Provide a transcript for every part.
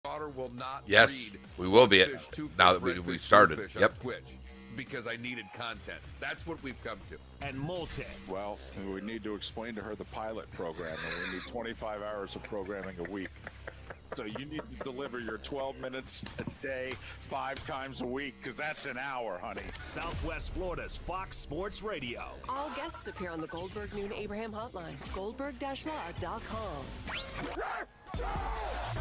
daughter will not Yes, read we will be Fish, two now fish, that red we fish, started. blue fish on Yep. Twitch because I needed content. That's what we've come to. And Moulton. Well, we need to explain to her the pilot program, and we need 25 hours of programming a week. So you need to deliver your 12 minutes a day, 5 times a week, because that's an hour, honey. Southwest Florida's Fox Sports Radio. All guests appear on the Goldberg Noon Abraham Hotline. Goldberg-law.com.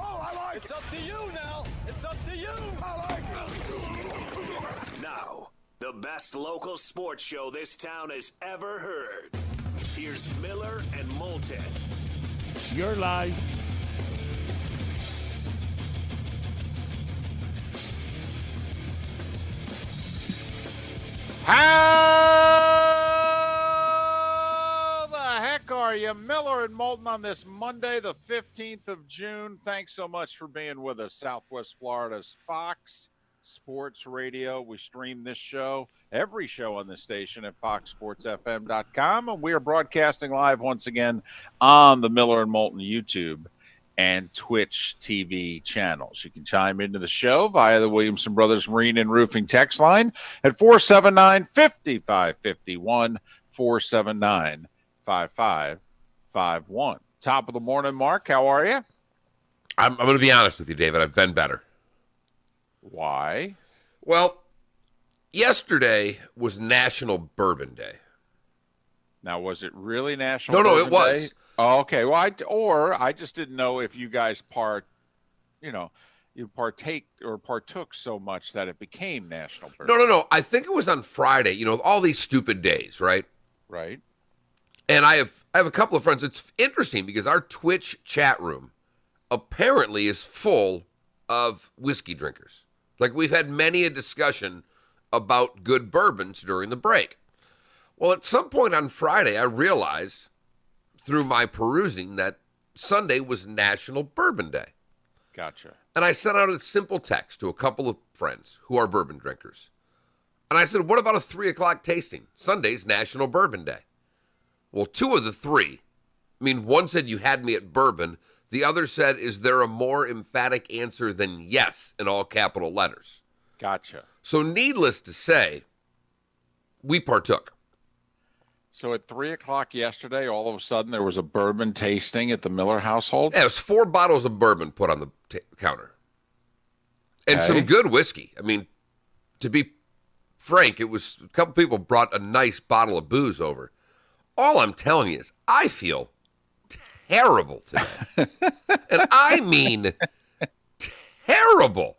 Oh, I like It's up to you now. It's up to you. I like it. Now, the best local sports show this town has ever heard. Here's Miller and Moulton. You're live. How the heck are you? Miller and Moulton on this Monday, the 15th of June. Thanks so much for being with us. Southwest Florida's Fox Sports Radio. We stream this show, every show on the station at foxsportsfm.com. And we are broadcasting live once again on the Miller and Moulton YouTube and Twitch TV channels. You can chime into the show via the Williamson Brothers Marine and Roofing text line at 479-5551, 479-5551. Top of the morning, Mark. How are you? I'm going to be honest with you, David. I've been better. Why? Well, yesterday was National Bourbon Day. Now, was it really National No, Bourbon it was. Day? Oh, okay. Well, I just didn't know if you guys you partake or partook so much that it became National Bourbon. No. I think it was on Friday. You know, all these stupid days, right? Right. And I have a couple of friends. It's interesting because our Twitch chat room apparently is full of whiskey drinkers. Like, we've had many a discussion about good bourbons during the break. Well, at some point on Friday, I realized through my perusing that Sunday was National Bourbon Day. Gotcha. And I sent out a simple text to a couple of friends who are bourbon drinkers. And I said, what about a 3 o'clock tasting? Sunday's National Bourbon Day. Well, two of the three, one said you had me at bourbon. The other said, is there a more emphatic answer than yes in all capital letters? Gotcha. So needless to say, we partook. So at 3 o'clock yesterday, all of a sudden there was a bourbon tasting at the Miller household? Yeah, it was 4 bottles of bourbon put on the counter. And some good whiskey. To be frank, it was a couple people brought a nice bottle of booze over. All I'm telling you is I feel terrible today. And I mean terrible.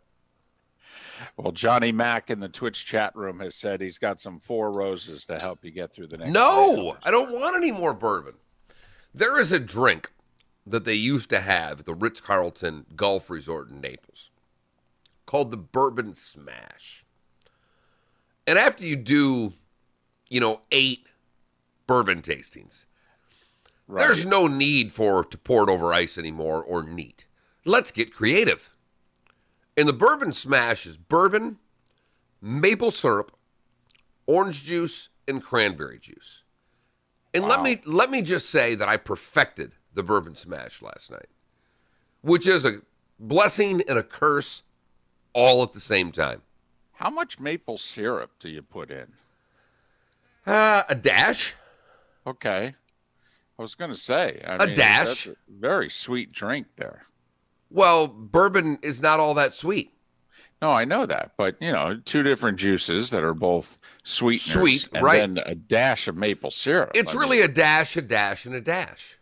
Well, Johnny Mack in the Twitch chat room has said he's got some 4 roses to help you get through the next. No, I don't want any more bourbon. There is a drink that they used to have at the Ritz-Carlton Golf Resort in Naples called the Bourbon Smash. And after you do, 8 bourbon tastings, right, there's no need to pour it over ice anymore or neat. Let's get creative. And the Bourbon Smash is bourbon, maple syrup, orange juice, and cranberry juice. And wow, let me just say that I perfected the Bourbon Smash last night, which is a blessing and a curse all at the same time. How much maple syrup do you put in? A dash. Okay. I was going to say. A dash. That's a very sweet drink there. Well, bourbon is not all that sweet. No, I know that. But, 2 different juices that are both sweeteners. Sweet, and right. then a dash of maple syrup. It's really a dash, and a dash.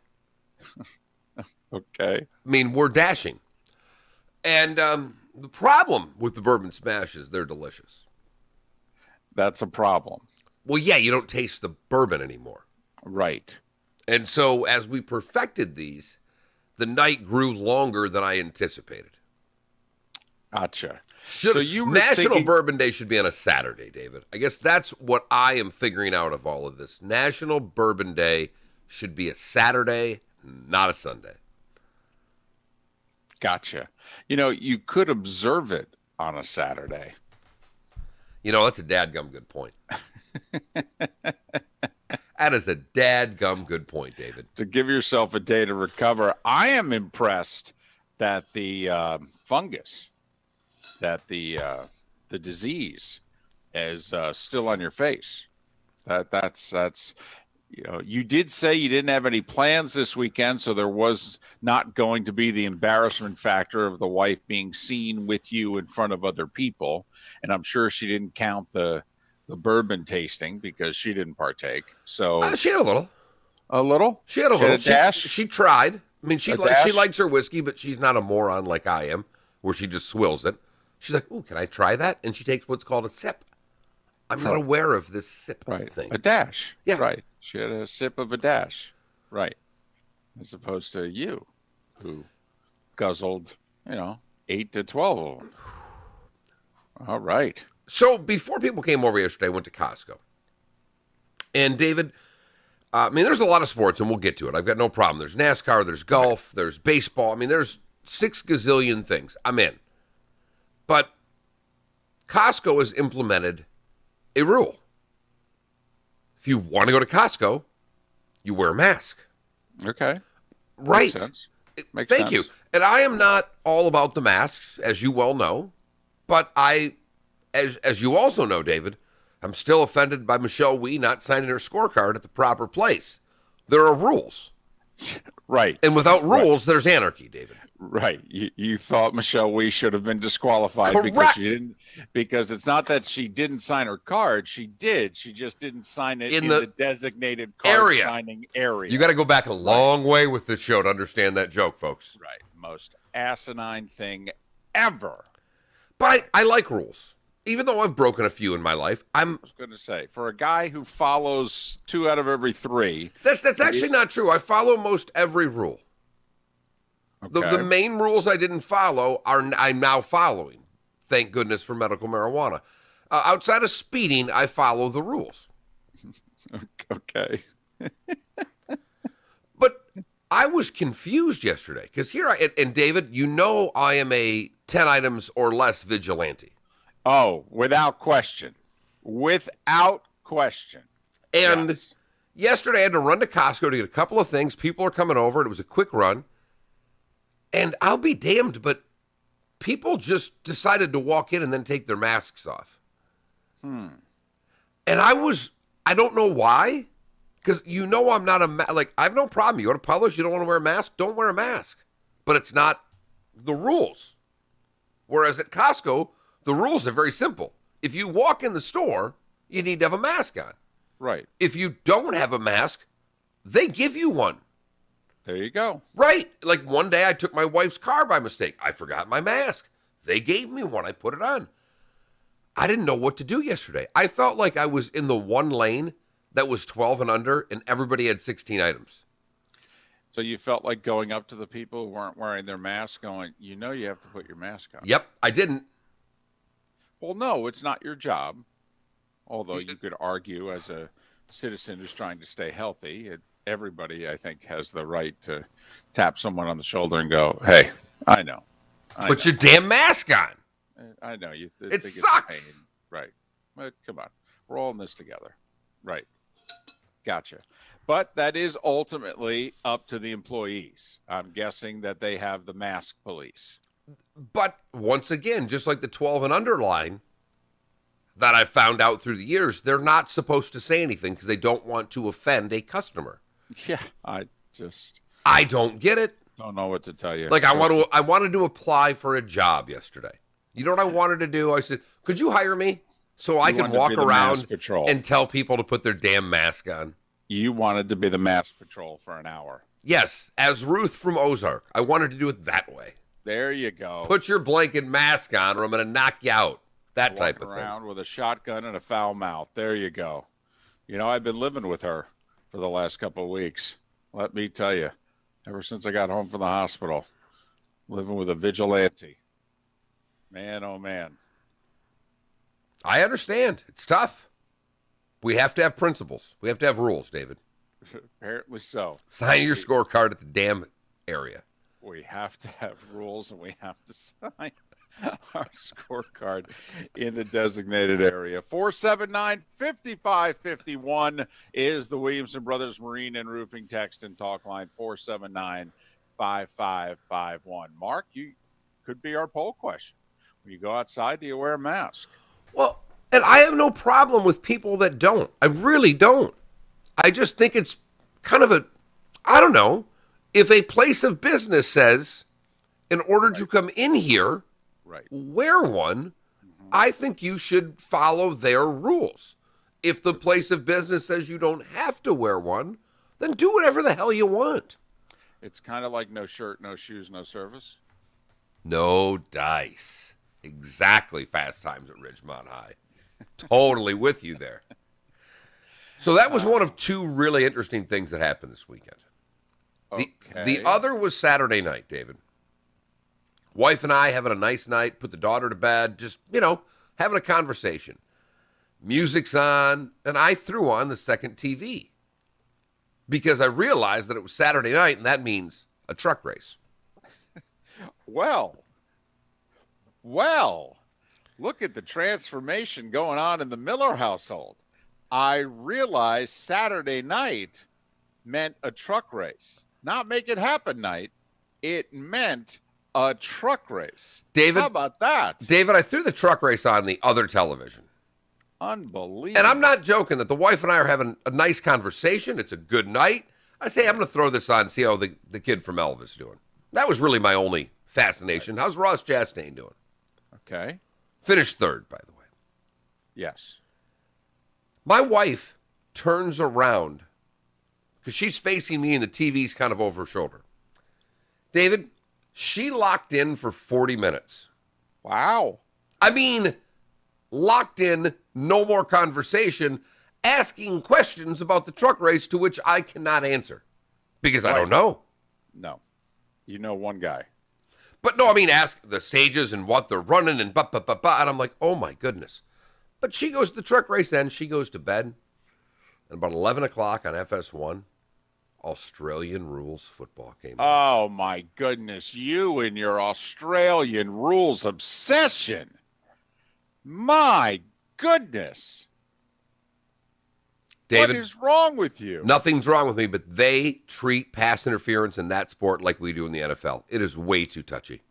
Okay. We're dashing. And the problem with the Bourbon Smash is they're delicious. That's a problem. Well, yeah, you don't taste the bourbon anymore. Right. And so as we perfected these, the night grew longer than I anticipated. Gotcha. National Bourbon Day should be on a Saturday, David. I guess that's what I am figuring out of all of this. National Bourbon Day should be a Saturday, not a Sunday. Gotcha. You could observe it on a Saturday. That's a dadgum good point. That is a dadgum good point, David. To give yourself a day to recover. I am impressed that the fungus, that the disease is still on your face. That's you did say you didn't have any plans this weekend, so there was not going to be the embarrassment factor of the wife being seen with you in front of other people. And I'm sure she didn't count the bourbon tasting because she didn't partake. So She had a little. A little? She had a little. Dash? She tried. I mean, she likes her whiskey, but she's not a moron like I am, where she just swills it. She's like, "Ooh, can I try that?" And she takes what's called a sip. I'm not aware of this sip thing. A dash. Yeah. Right. She had a sip of a dash. Right. As opposed to you, who guzzled, 8 to 12 of them. All right. So before people came over yesterday, I went to Costco. And David, there's a lot of sports, and we'll get to it. I've got no problem. There's NASCAR, there's golf, there's baseball. There's 6 gazillion things. I'm in. But Costco has implemented a rule. If you want to go to Costco, you wear a mask. Okay. Right. Makes sense. Thank you. And I am not all about the masks, as you well know. But as you also know, David, I'm still offended by Michelle Wee not signing her scorecard at the proper place. There are rules. Right. And without rules, there's anarchy, David. Right. You thought Michelle Wee should have been disqualified. Correct. Because she didn't. Because it's not that she didn't sign her card. She did. She just didn't sign it in the designated card signing area. You got to go back a long way with this show to understand that joke, folks. Right. Most asinine thing ever. But I like rules. Even though I've broken a few in my life, I was going to say, for a guy who follows 2 out of every 3. That's actually not true. I follow most every rule. Okay. The main rules I didn't follow I'm now following. Thank goodness for medical marijuana. Outside of speeding, I follow the rules. Okay. But I was confused yesterday because and David, I am a 10 items or less vigilante. Oh, without question. Without question. And yes. Yesterday I had to run to Costco to get a couple of things. People are coming over. It was a quick run. And I'll be damned, but people just decided to walk in and then take their masks off. And I don't know why, because I'm not I have no problem. You go to Publix, you don't want to wear a mask, don't wear a mask. But it's not the rules. Whereas at Costco, the rules are very simple. If you walk in the store, you need to have a mask on. Right. If you don't have a mask, they give you one. There you go. Right. Like one day I took my wife's car by mistake. I forgot my mask. They gave me one. I put it on. I didn't know what to do yesterday. I felt like I was in the one lane that was 12 and under, and everybody had 16 items. So you felt like going up to the people who weren't wearing their mask going, you have to put your mask on. Yep, I didn't. Well, no, it's not your job. Although you could argue as a citizen who's trying to stay healthy, everybody, I think, has the right to tap someone on the shoulder and go, hey, I know. Put your damn mask on. I know. It sucks. Right. But come on. We're all in this together. Right. Gotcha. But that is ultimately up to the employees. I'm guessing that they have the mask police. But once again, just like the 12 and under line that I found out through the years, they're not supposed to say anything because they don't want to offend a customer. Yeah, I don't get it. Don't know what to tell you. Like I wanted to apply for a job yesterday. You know what I wanted to do? I said, could you hire me so I can walk around and tell people to put their damn mask on? You wanted to be the mask patrol for an hour. Yes, as Ruth from Ozark. I wanted to do it that way. There you go. Put your blanket mask on or I'm going to knock you out. That type of thing. Around with a shotgun and a foul mouth. There you go. I've been living with her for the last couple of weeks. Let me tell you, ever since I got home from the hospital, living with a vigilante. Man, oh man. I understand. It's tough. We have to have principles. We have to have rules, David. Apparently so. Sign your scorecard at the damn area. We have to have rules, and we have to sign our scorecard in the designated area. 479-5551 is the Williamson Brothers Marine and Roofing text and talk line. 479-5551. 5551. Mark, you could be our poll question. When you go outside, do you wear a mask? Well, and I have no problem with people that don't. I really don't. I just think it's kind of I don't know, if a place of business says, in order to come in here, wear one, I think you should follow their rules. If the place of business says you don't have to wear one, then do whatever the hell you want. It's kind of like no shirt, no shoes, no service. No dice. Exactly. Fast Times at Ridgemont High. Totally with you there. So that was one of two really interesting things that happened this weekend. The other was Saturday night, David. Wife and I having a nice night, put the daughter to bed, just, having a conversation. Music's on, and I threw on the second TV because I realized that it was Saturday night, and that means a truck race. Well, look at the transformation going on in the Miller household. I realized Saturday night meant a truck race. Not make it happen night. It meant a truck race. David, how about that? David, I threw the truck race on the other television. Unbelievable. And I'm not joking that the wife and I are having a nice conversation. It's a good night. I say, I'm going to throw this on and see how the kid from Elvis doing. That was really my only fascination. How's Ross Chastain doing? Okay. Finished third, by the way. Yes. My wife turns around because she's facing me and the TV's kind of over her shoulder. David, she locked in for 40 minutes. Wow. I mean, locked in, no more conversation, asking questions about the truck race to which I cannot answer because I don't know. No. You know one guy. But no, I mean, ask the stages and what they're running and and I'm like, oh my goodness. But she goes to the truck race end, she goes to bed, and about 11 o'clock on FS1, Australian rules football came on. Oh my goodness, you and your Australian rules obsession. My goodness. David, what is wrong with you? Nothing's wrong with me, but they treat pass interference in that sport like we do in the NFL. It is way too touchy.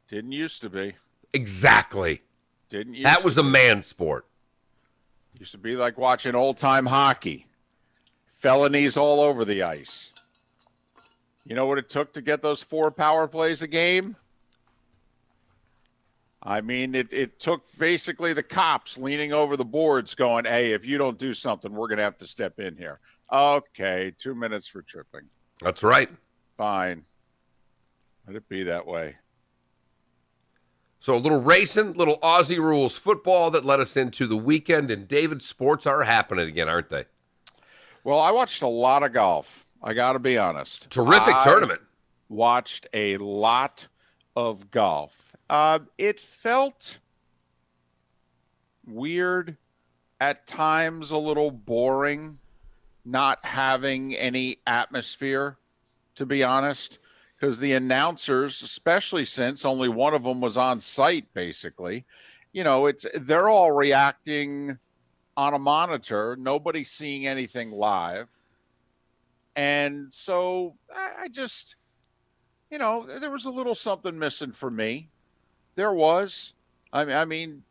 Didn't used to be. Exactly. Didn't used That was to a be. man sport. Used to be like watching old-time hockey. Felonies all over the ice. You know what it took to get those 4 power plays a game? I mean, it took basically the cops leaning over the boards going, hey, if you don't do something, we're going to have to step in here. Okay, 2 minutes for tripping. That's right. Fine. Let it be that way. So a little racing, little Aussie rules football that led us into the weekend. And David, sports are happening again, aren't they? Well, I watched a lot of golf. I got to be honest. Terrific tournament. Watched a lot of golf. It felt weird, at times a little boring, not having any atmosphere, to be honest, because the announcers, especially since only one of them was on site, basically, they're all reacting on a monitor, nobody seeing anything live. And so I just, there was a little something missing for me. There was. I mean,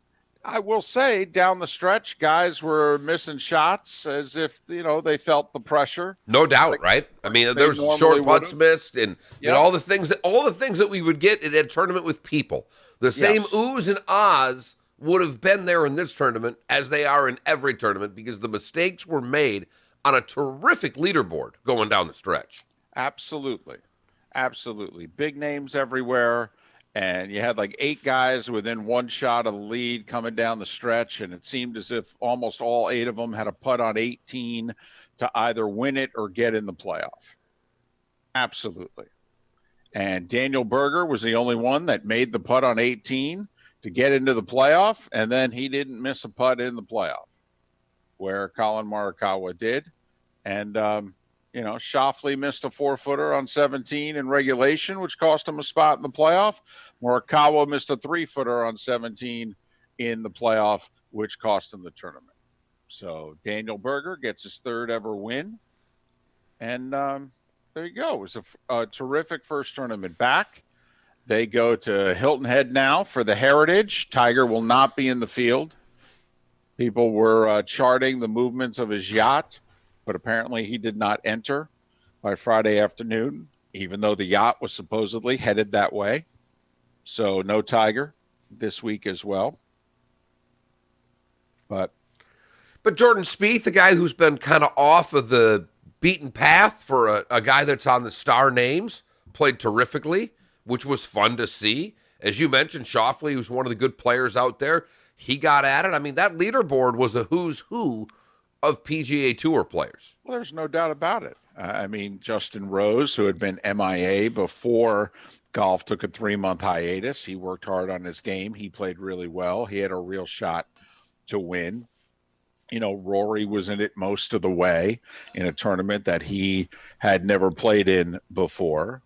I will say down the stretch, guys were missing shots as if, they felt the pressure. No doubt, right? I mean, there was short putts missed and all the things that we would get in a tournament with people. The same oohs and ahs would have been there in this tournament as they are in every tournament because the mistakes were made on a terrific leaderboard going down the stretch. Absolutely. Absolutely. Big names everywhere. And you had like 8 guys within one shot of the lead coming down the stretch. And it seemed as if almost all 8 of them had a putt on 18 to either win it or get in the playoff. Absolutely. And Daniel Berger was the only one that made the putt on 18 to get into the playoff. And then he didn't miss a putt in the playoff where Colin Morikawa did. And, Schauffele missed a 4-footer on 17 in regulation, which cost him a spot in the playoff. Morikawa missed a 3-footer on 17 in the playoff, which cost him the tournament. So Daniel Berger gets his 3rd ever win. And, There you go. It was a terrific first tournament back. They go to Hilton Head now for the Heritage. Tiger will not be in the field. People were charting the movements of his yacht, but apparently he did not enter by Friday afternoon, even though the yacht was supposedly headed that way. So no Tiger this week as well. But Jordan Spieth, the guy who's been kind of off of the beaten path for a guy that's on the star names, played terrifically, which was fun to see. As you mentioned, Schauffele, who's one of the good players out there, he got at it. I mean, that leaderboard was a who's who of PGA Tour players. Well, there's no doubt about it. I mean, Justin Rose, who had been MIA before golf took a 3-month hiatus, he worked hard on his game. He played really well. He had a real shot to win. You know, Rory was in it most of the way in a tournament that he had never played in before.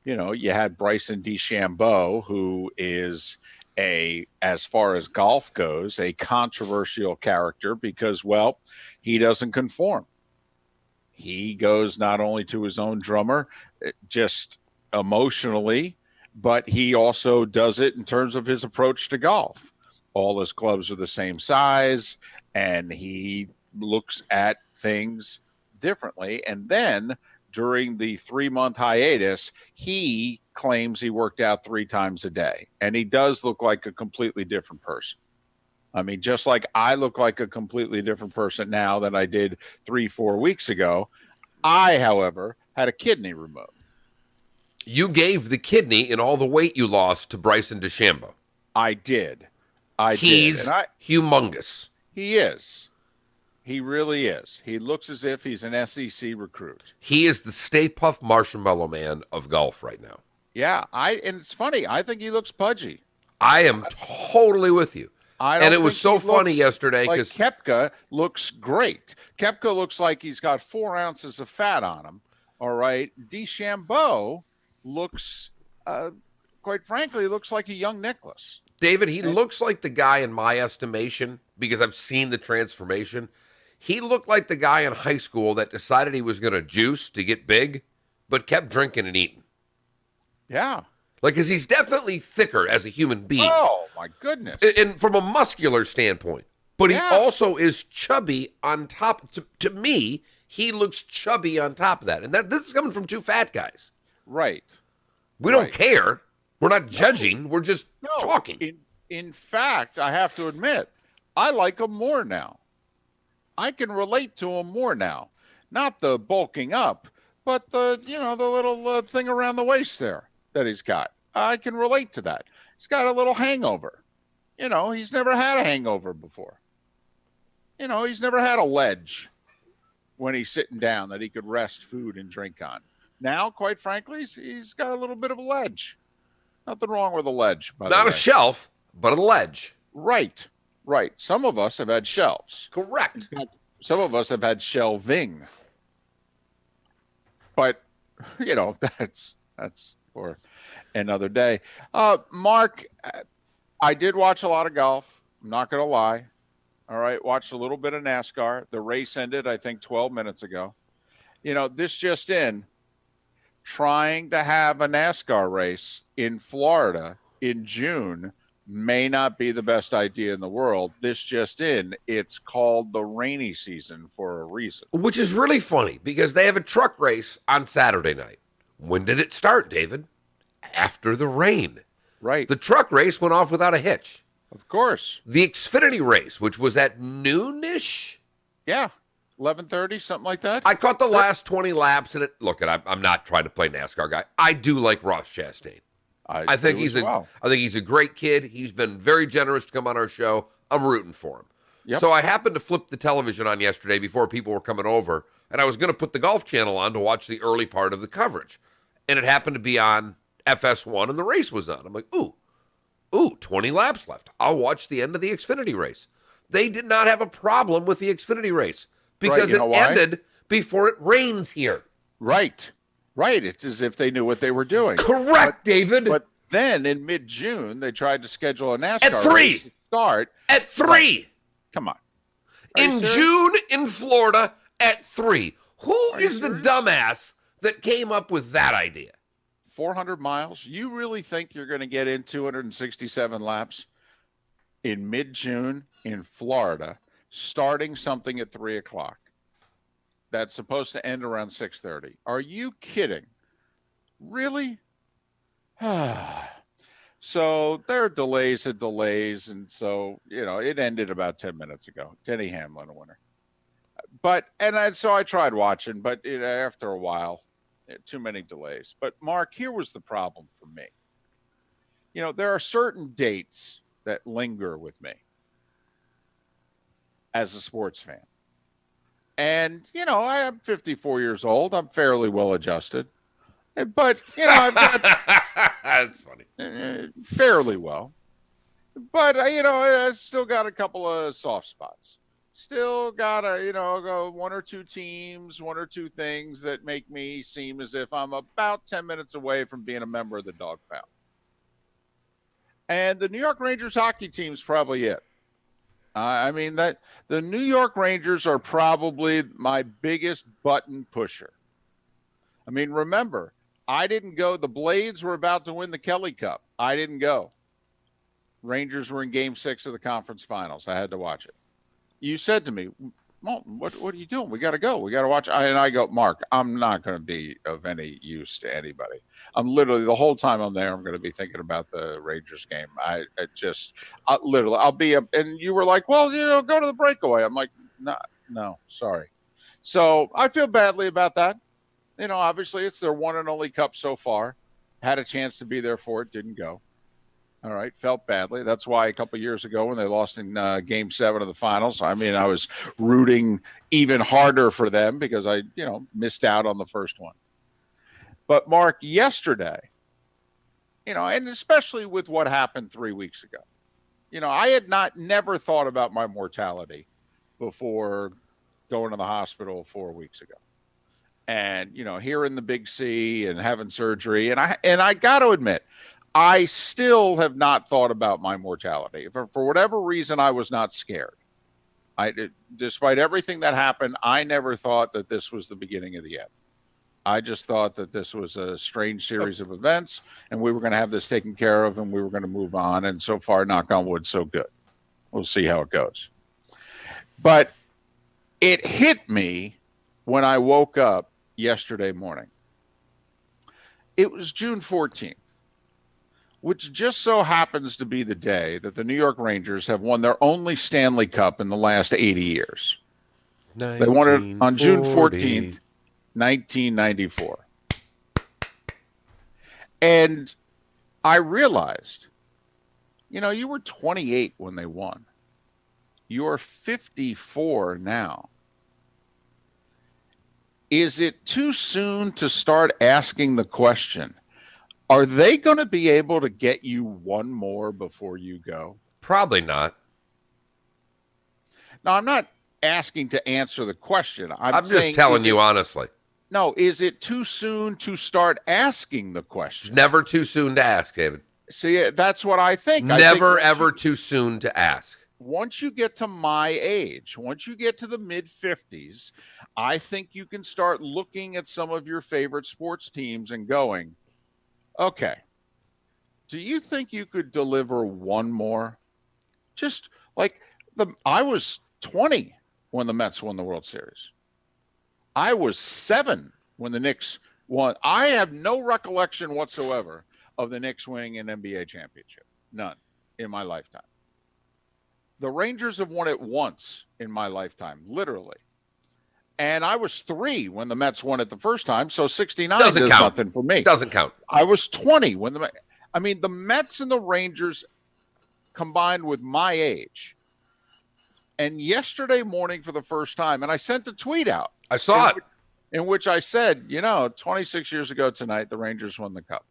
You know, you had Bryson DeChambeau, who is as far as golf goes, a controversial character because, well, he doesn't conform. He goes not only to his own drummer, just emotionally, but he also does it in terms of his approach to golf. All his clubs are the same size, and he looks at things differently. And then during the 3-month hiatus, he claims he worked out 3 times a day. And he does look like a completely different person. I mean, just like I look like a completely different person now than I did 3-4 weeks ago. I, however, had a kidney removed. You gave the kidney and all the weight you lost to Bryson DeChambeau. I did. He's humongous. He is. He really is. He looks as if he's an SEC recruit. He is the Stay Puft Marshmallow Man of golf right now. Yeah, and it's funny. I think he looks pudgy. I am totally with you. And it was so funny yesterday because Koepka looks great. Koepka looks like he's got 4 ounces of fat on him. All right. DeChambeau looks, quite frankly, looks like a young Nicklaus. David, he looks like the guy in my estimation, because I've seen the transformation. He looked like the guy in high school that decided he was going to juice to get big, but kept drinking and eating. Yeah. Like, because he's definitely thicker as a human being. Oh, my goodness. And from a muscular standpoint. But he also is chubby on top. To me, he looks chubby on top of that. And this is coming from 2 fat guys. Right. We don't care. We're not judging. We're just talking. In fact, I have to admit, I like him more now. I can relate to him more now. Not the bulking up, but the little thing around the waist there that he's got. I can relate to that. He's got a little hangover. You know, he's never had a hangover before. You know, he's never had a ledge when he's sitting down that he could rest food and drink on. Now, quite frankly, he's got a little bit of a ledge. Nothing wrong with a ledge. Not a shelf, but a ledge. Right. Some of us have had shelves. Correct. Some of us have had shelving. But, you know, that's for another day. Mark, I did watch a lot of golf. I'm not going to lie. All right. Watched a little bit of NASCAR. The race ended, I think, 12 minutes ago. You know, this just in. Trying to have a NASCAR race in Florida in June may not be the best idea in the world. This just in, it's called the rainy season for a reason. Which is really funny because they have a truck race on Saturday night. When did it start, David? After the rain. Right. The truck race went off without a hitch. Of course. The Xfinity race, which was at noonish. Yeah. 11:30, something like that. I caught the last 20 laps, and I'm not trying to play NASCAR guy. I do like Ross Chastain. I think he's a great kid. He's been very generous to come on our show. I'm rooting for him. Yep. So I happened to flip the television on yesterday before people were coming over, and I was going to put the Golf Channel on to watch the early part of the coverage, and it happened to be on FS1, and the race was on. I'm like, ooh, 20 laps left. I'll watch the end of the Xfinity race. They did not have a problem with the Xfinity race. Because it ended before it rains here. Right. It's as if they knew what they were doing. Correct, David. But then in mid-June, they tried to schedule a NASCAR at 3 race to start. At 3. Come on. In June in Florida at 3. Who is the dumbass that came up with that idea. 400 miles. You really think you're going to get in 267 laps in mid-June in Florida, starting something at 3 o'clock? That's supposed to end around 6:30. Are you kidding? Really? So there are delays and delays, and so, it ended about 10 minutes ago. Denny Hamlin, a winner. So I tried watching, but after a while, too many delays. But, Mark, here was the problem for me. There are certain dates that linger with me as a sports fan. And, I am 54 years old. I'm fairly well adjusted. But, I've got... That's funny. Fairly well. But, I still got a couple of soft spots. Still got one or two teams, one or two things that make me seem as if I'm about 10 minutes away from being a member of the Dog Pound. And the New York Rangers hockey team's probably it. That the New York Rangers are probably my biggest button pusher. Remember, I didn't go. The Blades were about to win the Kelly Cup. I didn't go. Rangers were in Game 6 of the conference finals. I had to watch it. You said to me, Moulton, what are you doing? We got to go. We got to watch. And I go, Mark, I'm not going to be of any use to anybody. I'm literally, the whole time I'm there, I'm going to be thinking about the Rangers game. I'll be up. And you were like, well, go to the breakaway. I'm like, no, sorry. So I feel badly about that. Obviously it's their one and only cup so far. Had a chance to be there for it. Didn't go. All right. Felt badly. That's why a couple of years ago when they lost in Game 7 of the finals, I was rooting even harder for them because I, missed out on the first one. But, Mark, yesterday, and especially with what happened 3 weeks ago, I had never thought about my mortality before going to the hospital 4 weeks ago. And, here in the Big C and having surgery. And I got to admit, I still have not thought about my mortality. For whatever reason, I was not scared. Despite everything that happened, I never thought that this was the beginning of the end. I just thought that this was a strange series of events, and we were going to have this taken care of, and we were going to move on. And so far, knock on wood, so good. We'll see how it goes. But it hit me when I woke up yesterday morning. It was June 14th. Which just so happens to be the day that the New York Rangers have won their only Stanley Cup in the last 80 years. They won it on June 14th, 1994. And I realized, you were 28 when they won. You're 54 now. Is it too soon to start asking the question, are they going to be able to get you one more before you go? Probably not. No, I'm not asking to answer the question. I'm just telling you honestly. No, is it too soon to start asking the question? It's never too soon to ask, David. See, that's what I think. Never, ever too soon to ask. Once you get to my age, once you get to the mid-50s, I think you can start looking at some of your favorite sports teams and going, okay, do you think you could deliver one more? Just like I was 20 when the Mets won the World Series. I was 7 when the Knicks won. I have no recollection whatsoever of the Knicks winning an NBA championship. None in my lifetime. The Rangers have won it once in my lifetime, literally. And I was 3 when the Mets won it the first time, so 69 does nothing for me. Doesn't count. I was 20 when the Mets and the Rangers combined with my age. And yesterday morning for the first time, and I sent a tweet out. I saw it. In which I said, 26 years ago tonight, the Rangers won the Cup.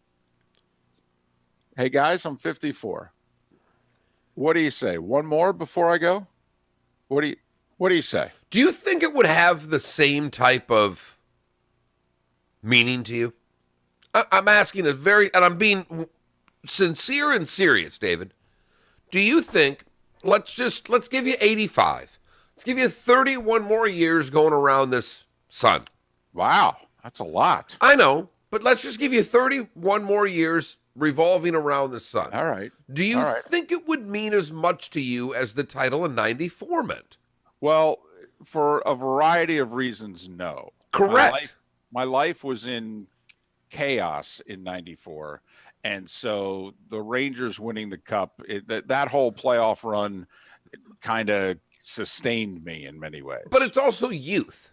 Hey, guys, I'm 54. What do you say? One more before I go? What do you say? Do you think it would have the same type of meaning to you? I'm asking and I'm being sincere and serious, David. Do you think, let's give you 85. Let's give you 31 more years going around this sun. Wow. That's a lot. I know, but let's just give you 31 more years revolving around the sun. All right. Do you All right. think it would mean as much to you as the title in 94 meant? Well, for a variety of reasons, no. Correct. My life was in chaos in 94. And so the Rangers winning the cup, that whole playoff run kind of sustained me in many ways. But it's also youth.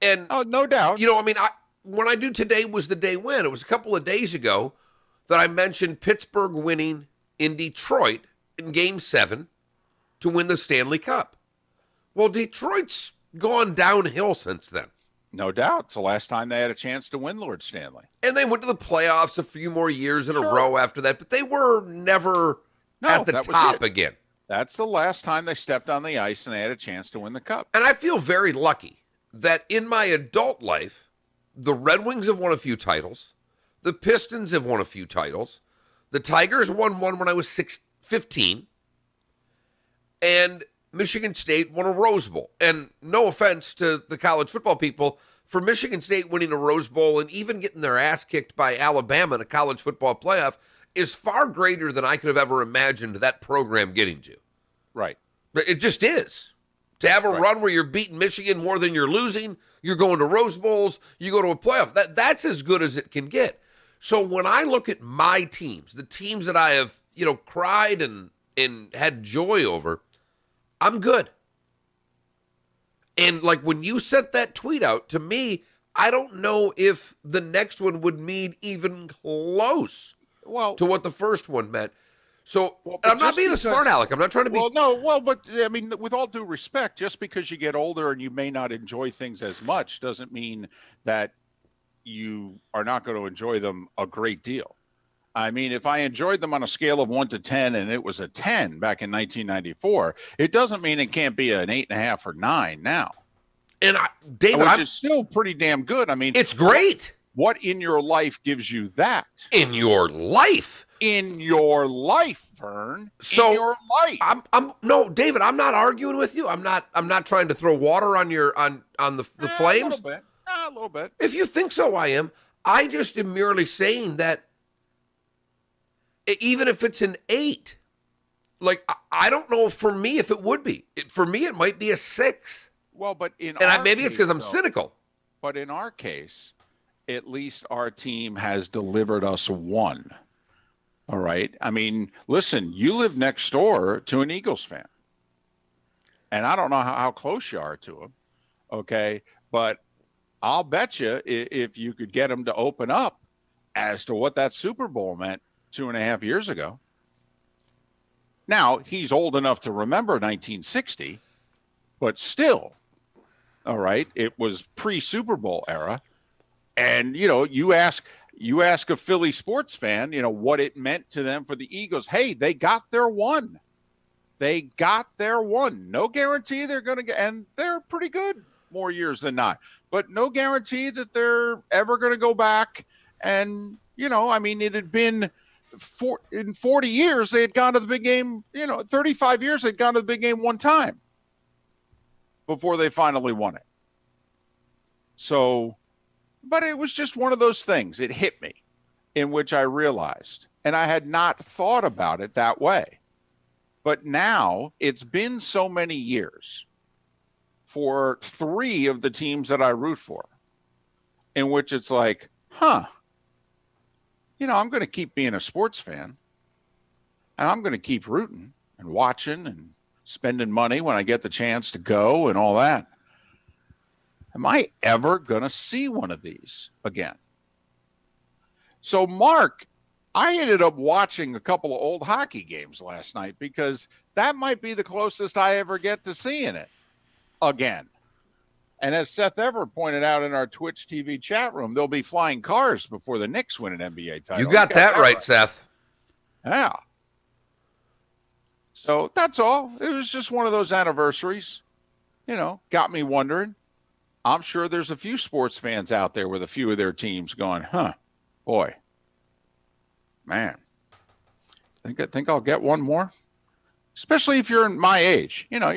And oh, no doubt. You know, I mean, when I do Today Was the Day When, it was a couple of days ago that I mentioned Pittsburgh winning in Detroit in Game 7 to win the Stanley Cup. Well, Detroit's gone downhill since then. No doubt. It's the last time they had a chance to win Lord Stanley. And they went to the playoffs a few more years in a row after that, but they were never at the top again. That's the last time they stepped on the ice and they had a chance to win the cup. And I feel very lucky that in my adult life, the Red Wings have won a few titles. The Pistons have won a few titles. The Tigers won one when I was 15. And Michigan State won a Rose Bowl. And no offense to the college football people, for Michigan State winning a Rose Bowl and even getting their ass kicked by Alabama in a college football playoff is far greater than I could have ever imagined that program getting to. Right. But it just is. To have a run where you're beating Michigan more than you're losing, you're going to Rose Bowls, you go to a playoff. That's as good as it can get. So when I look at my teams, the teams that I have, cried and had joy over, I'm good. And like when you sent that tweet out, to me, I don't know if the next one would mean even close to what the first one meant. So I'm not being a smart aleck. I'm not trying to be. But I mean, with all due respect, just because you get older and you may not enjoy things as much doesn't mean that you are not going to enjoy them a great deal. I mean, if I enjoyed them on a scale of 1 to 10 and it was a 10 back in 1994, it doesn't mean it can't be an 8.5 or 9 now. And David, which is still pretty damn good. I mean, it's great. What in your life gives you that? In your life? In your life, Vern. So in your life. No, David, I'm not arguing with you. I'm not trying to throw water on the flames. A little bit. If you think so, I am. I just am merely saying that even if it's an 8, like I don't know for me if it would be. For me, it might be a 6. Well, but maybe it's because I'm cynical. But in our case, at least our team has delivered us one. All right. I mean, listen, you live next door to an Eagles fan. And I don't know how close you are to him. Okay. But I'll bet you if you could get him to open up as to what that Super Bowl meant 2.5 years ago. Now, he's old enough to remember 1960, but still, all right, it was pre-Super Bowl era. And, you ask a Philly sports fan, what it meant to them for the Eagles. Hey, they got their one. They got their one. No guarantee they're going to get, and they're pretty good more years than not, but no guarantee that they're ever going to go back. And, I mean, it had been in 40 years, they had gone to the big game, 35 years, they'd gone to the big game one time before they finally won it. So, but it was just one of those things. It hit me in which I realized, and I had not thought about it that way. But now it's been so many years for 3 of the teams that I root for, in which it's like, I'm going to keep being a sports fan, and I'm going to keep rooting and watching and spending money when I get the chance to go and all that. Am I ever going to see one of these again? So, Mark, I ended up watching a couple of old hockey games last night because that might be the closest I ever get to seeing it again. And as Seth Ever pointed out in our Twitch TV chat room, there'll be flying cars before the Knicks win an NBA title. You got that right, Seth. Yeah. So that's all. It was just one of those anniversaries, got me wondering. I'm sure there's a few sports fans out there with a few of their teams going, boy, man, I think I'll get one more, especially if you're my age. You're